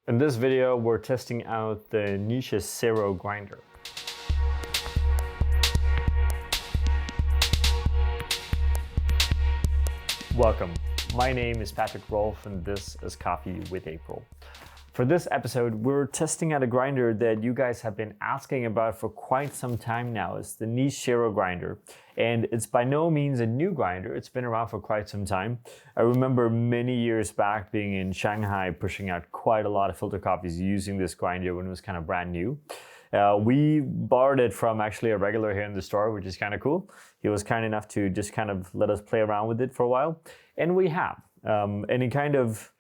In this video, we're testing out the Niche Zero grinder. Welcome, my name is Patrick Rolf and this is Coffee with April. For this episode, we're testing out a grinder that you guys have been asking about for quite some time now. It's the Niche Zero grinder, and it's by no means a new grinder. It's been around for quite some time. I remember many years back being in Shanghai, pushing out quite a lot of filter coffees using this grinder when it was kind of brand new. We borrowed it from actually a regular here in the store, which is kind of cool. He was kind enough to just kind of let us play around with it for a while, and we have. Any kind of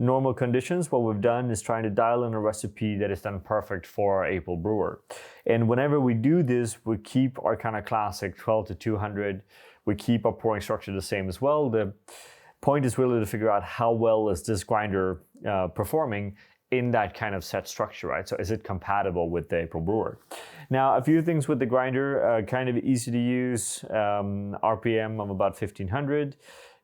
normal conditions, what we've done is trying to dial in a recipe that is done perfect for our April Brewer. And whenever we do this, we keep our kind of classic 12 to 200. We keep our pouring structure the same as well. The point is really to figure out how well is this grinder performing in that kind of set structure, right? So is it compatible with the April Brewer? Now, a few things with the grinder, kind of easy to use, RPM of about 1500.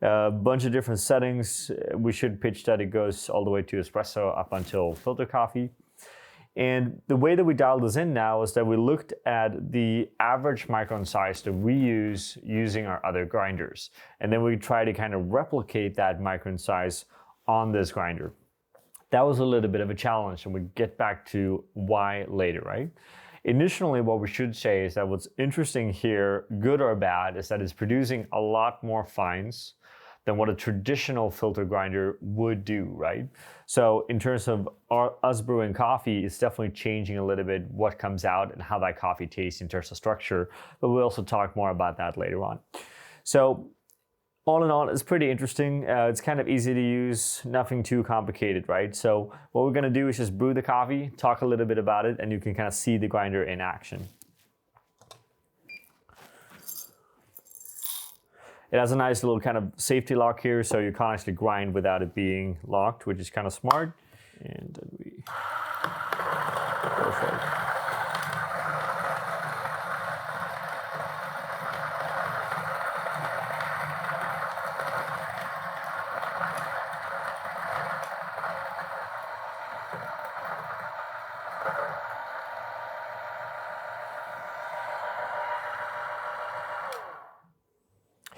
A bunch of different settings. We should pitch that it goes all the way to espresso up until filter coffee. And the way that we dialed this in now is that we looked at the average micron size that we use using our other grinders. And then we try to kind of replicate that micron size on this grinder. That was a little bit of a challenge, and we get back to why later, right? Initially, what we should say is that what's interesting here, good or bad, is that it's producing a lot more fines than what a traditional filter grinder would do, right? So in terms of us brewing coffee, it's definitely changing a little bit what comes out and how that coffee tastes in terms of structure, but we'll also talk more about that later on. So all in all, it's pretty interesting. It's kind of easy to use, nothing too complicated, right? So what we're gonna do is just brew the coffee, talk a little bit about it, and you can kind of see the grinder in action. It has a nice little kind of safety lock here, so you can't actually grind without it being locked, which is kind of smart. And then we go for it.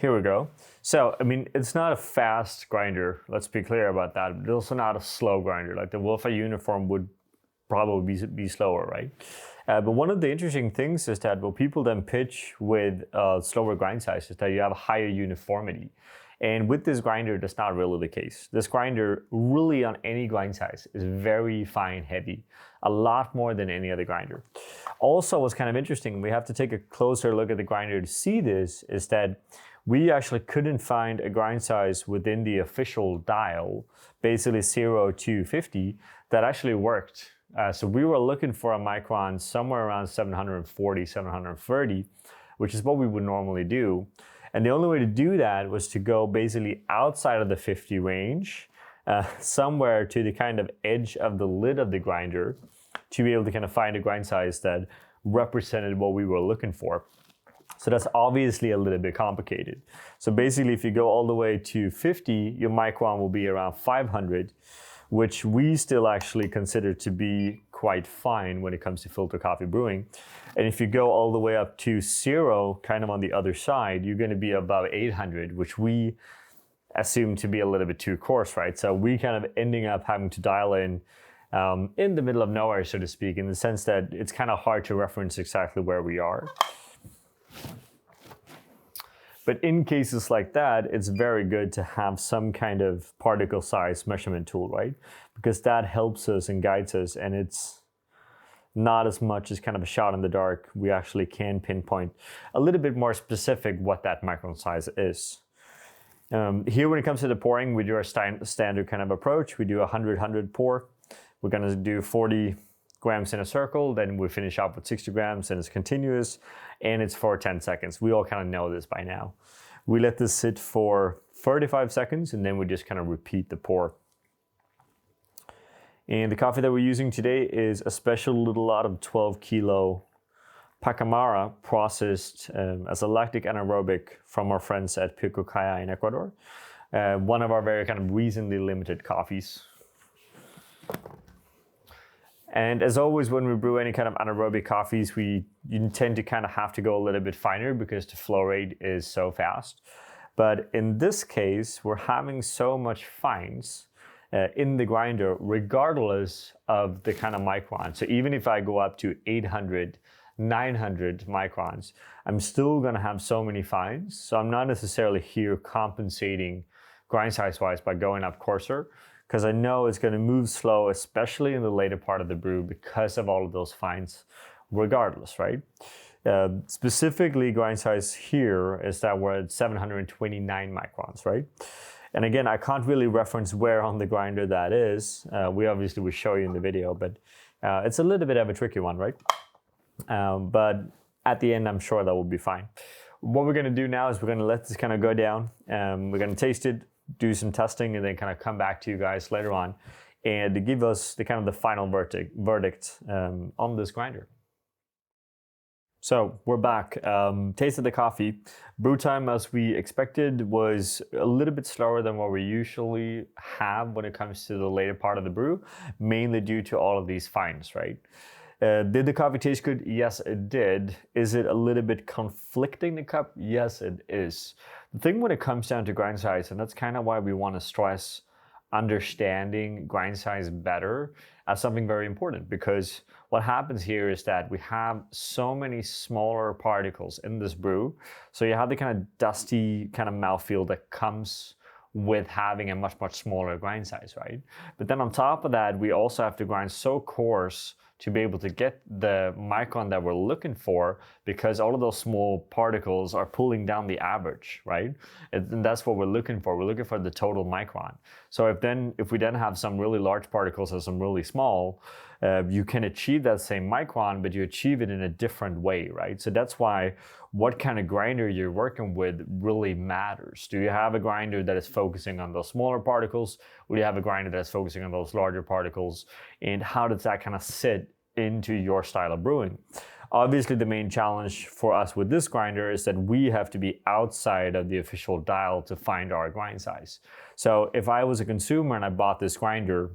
Here we go. So, I mean, it's not a fast grinder. Let's be clear about that. It's also not a slow grinder. Like the Wolf Uniform would probably be slower, right? But one of the interesting things is that what people then pitch with slower grind size is that you have a higher uniformity. And with this grinder, that's not really the case. This grinder really on any grind size is very fine heavy, a lot more than any other grinder. Also, what's kind of interesting, we have to take a closer look at the grinder to see this, is that we actually couldn't find a grind size within the official dial, basically 0 to 50, that actually worked. So we were looking for a micron somewhere around 740, 730, which is what we would normally do. And the only way to do that was to go basically outside of the 50 range, somewhere to the kind of edge of the lid of the grinder, to be able to kind of find a grind size that represented what we were looking for. So that's obviously a little bit complicated. So basically, if you go all the way to 50, your micron will be around 500, which we still actually consider to be quite fine when it comes to filter coffee brewing. And if you go all the way up to 0, kind of on the other side, you're going to be above 800, which we assume to be a little bit too coarse, right? So we kind of ending up having to dial in the middle of nowhere, so to speak, in the sense that it's kind of hard to reference exactly where we are. But in cases like that, it's very good to have some kind of particle size measurement tool, right? Because that helps us and guides us, and it's not as much as kind of a shot in the dark. We actually can pinpoint a little bit more specific what that micron size is. Here, when it comes to the pouring, we do our standard kind of approach. We do a 100-100 pour. We're gonna do 40 grams in a circle, then we finish up with 60 grams, and it's continuous, and it's for 10 seconds. We all kind of know this by now. We let this sit for 35 seconds, and then we just kind of repeat the pour. And the coffee that we're using today is a special little lot of 12 kilo Pacamara processed as a lactic anaerobic from our friends at Pircocaya in Ecuador. One of our very kind of recently limited coffees. And as always, when we brew any kind of anaerobic coffees, you tend to kind of have to go a little bit finer because the flow rate is so fast. But in this case, we're having so much fines in the grinder, regardless of the kind of micron. So even if I go up to 800, 900 microns, I'm still gonna have so many fines. So I'm not necessarily here compensating grind size wise by going up coarser, because I know it's gonna move slow, especially in the later part of the brew because of all of those fines, regardless, right? Specifically, grind size here is that we're at 729 microns, right? And again, I can't really reference where on the grinder that is. We obviously will show you in the video, but it's a little bit of a tricky one, right? But at the end, I'm sure that will be fine. What we're gonna do now is we're gonna let this kind of go down. We're gonna taste it, do some testing, and then kind of come back to you guys later on and to give us the kind of the final verdict on this grinder. So we're back. Tasted the coffee. Brew time, as we expected, was a little bit slower than what we usually have when it comes to the later part of the brew, mainly due to all of these fines, right? Did the coffee taste good? Yes, it did. Is it a little bit conflicting the cup? Yes, it is. The thing when it comes down to grind size, and that's kind of why we want to stress understanding grind size better as something very important, because what happens here is that we have so many smaller particles in this brew. So you have the kind of dusty kind of mouthfeel that comes with having a much smaller grind size, right? But then on top of that, we also have to grind so coarse to be able to get the micron that we're looking for, because all of those small particles are pulling down the average, right? And that's what we're looking for. We're looking for the total micron. So if we then have some really large particles and some really small, you can achieve that same micron, but you achieve it in a different way, right? So that's why what kind of grinder you're working with really matters. Do you have a grinder that is focusing on those smaller particles? Or do you have a grinder that's focusing on those larger particles? And how does that kind of sit into your style of brewing? Obviously, the main challenge for us with this grinder is that we have to be outside of the official dial to find our grind size. So if I was a consumer and I bought this grinder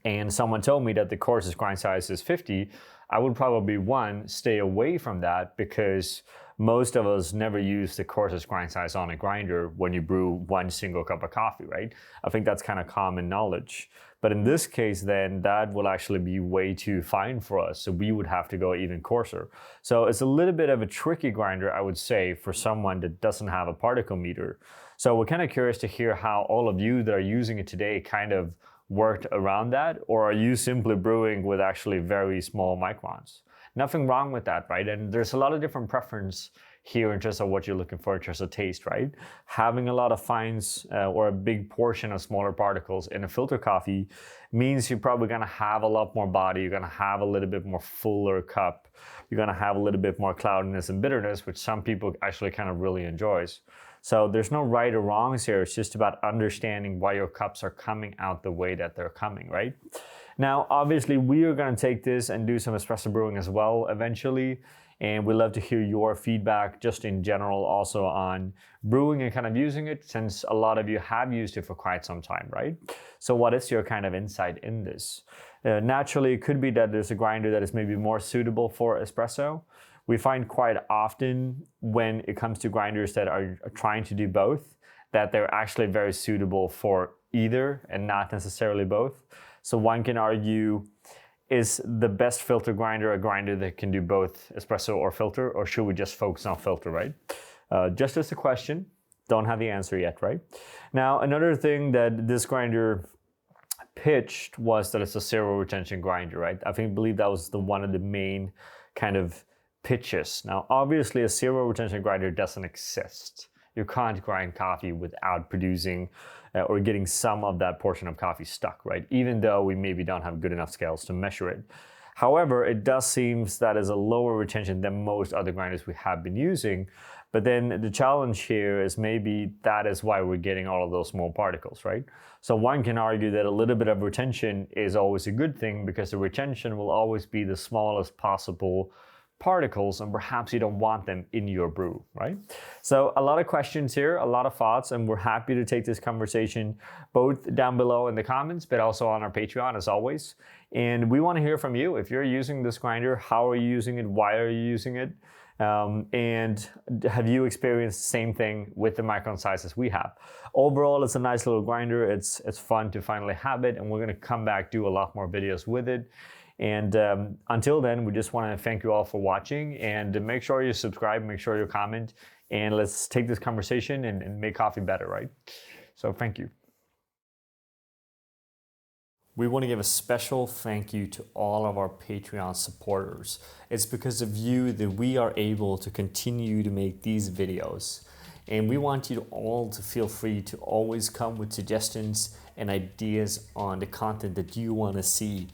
and someone told me that the coarsest grind size is 50, I would probably, one, stay away from that, because most of us never use the coarsest grind size on a grinder when you brew one single cup of coffee, right? I think that's kind of common knowledge. But in this case, then that will actually be way too fine for us. So we would have to go even coarser. So it's a little bit of a tricky grinder, I would say, for someone that doesn't have a particle meter. So we're kind of curious to hear how all of you that are using it today kind of worked around that, or are you simply brewing with actually very small microns? Nothing wrong with that, right? And there's a lot of different preference here in terms of what you're looking for in terms of taste, right? Having a lot of fines or a big portion of smaller particles in a filter coffee means you're probably gonna have a lot more body, you're gonna have a little bit more fuller cup, you're gonna have a little bit more cloudiness and bitterness, which some people actually kind of really enjoys. So there's no right or wrongs here, it's just about understanding why your cups are coming out the way that they're coming, right? Now, obviously, we are gonna take this and do some espresso brewing as well eventually. And we'd love to hear your feedback just in general also on brewing and kind of using it, since a lot of you have used it for quite some time, right? So what is your kind of insight in this? Naturally, it could be that there's a grinder that is maybe more suitable for espresso. We find quite often when it comes to grinders that are trying to do both, that they're actually very suitable for either and not necessarily both. So one can argue, is the best filter grinder a grinder that can do both espresso or filter, or should we just focus on filter, right? Just as a question, don't have the answer yet, right? Now, another thing that this grinder pitched was that it's a zero retention grinder, right? I believe that was one of the main kind of pitches. Now, obviously, a zero retention grinder doesn't exist. You can't grind coffee without producing or getting some of that portion of coffee stuck, right? Even though we maybe don't have good enough scales to measure it. However, it does seem that is a lower retention than most other grinders we have been using. But then the challenge here is maybe that is why we're getting all of those small particles, right? So one can argue that a little bit of retention is always a good thing, because the retention will always be the smallest possible particles, and perhaps you don't want them in your brew, right? So a lot of questions here, a lot of thoughts, and we're happy to take this conversation both down below in the comments, but also on our Patreon as always. And we want to hear from you. If you're using this grinder, how are you using it? Why are you using it? And have you experienced the same thing with the micron sizes we have? Overall, it's a nice little grinder. It's fun to finally have it, and we're gonna come back, do a lot more videos with it. And until then, we just wanna thank you all for watching, and make sure you subscribe, make sure you comment, and let's take this conversation and make coffee better, right? So thank you. We want to give a special thank you to all of our Patreon supporters. It's because of you that we are able to continue to make these videos. And we want you all to feel free to always come with suggestions and ideas on the content that you want to see,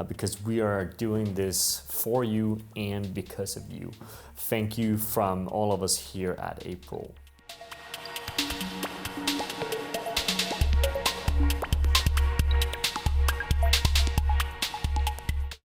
because we are doing this for you and because of you. Thank you from all of us here at April.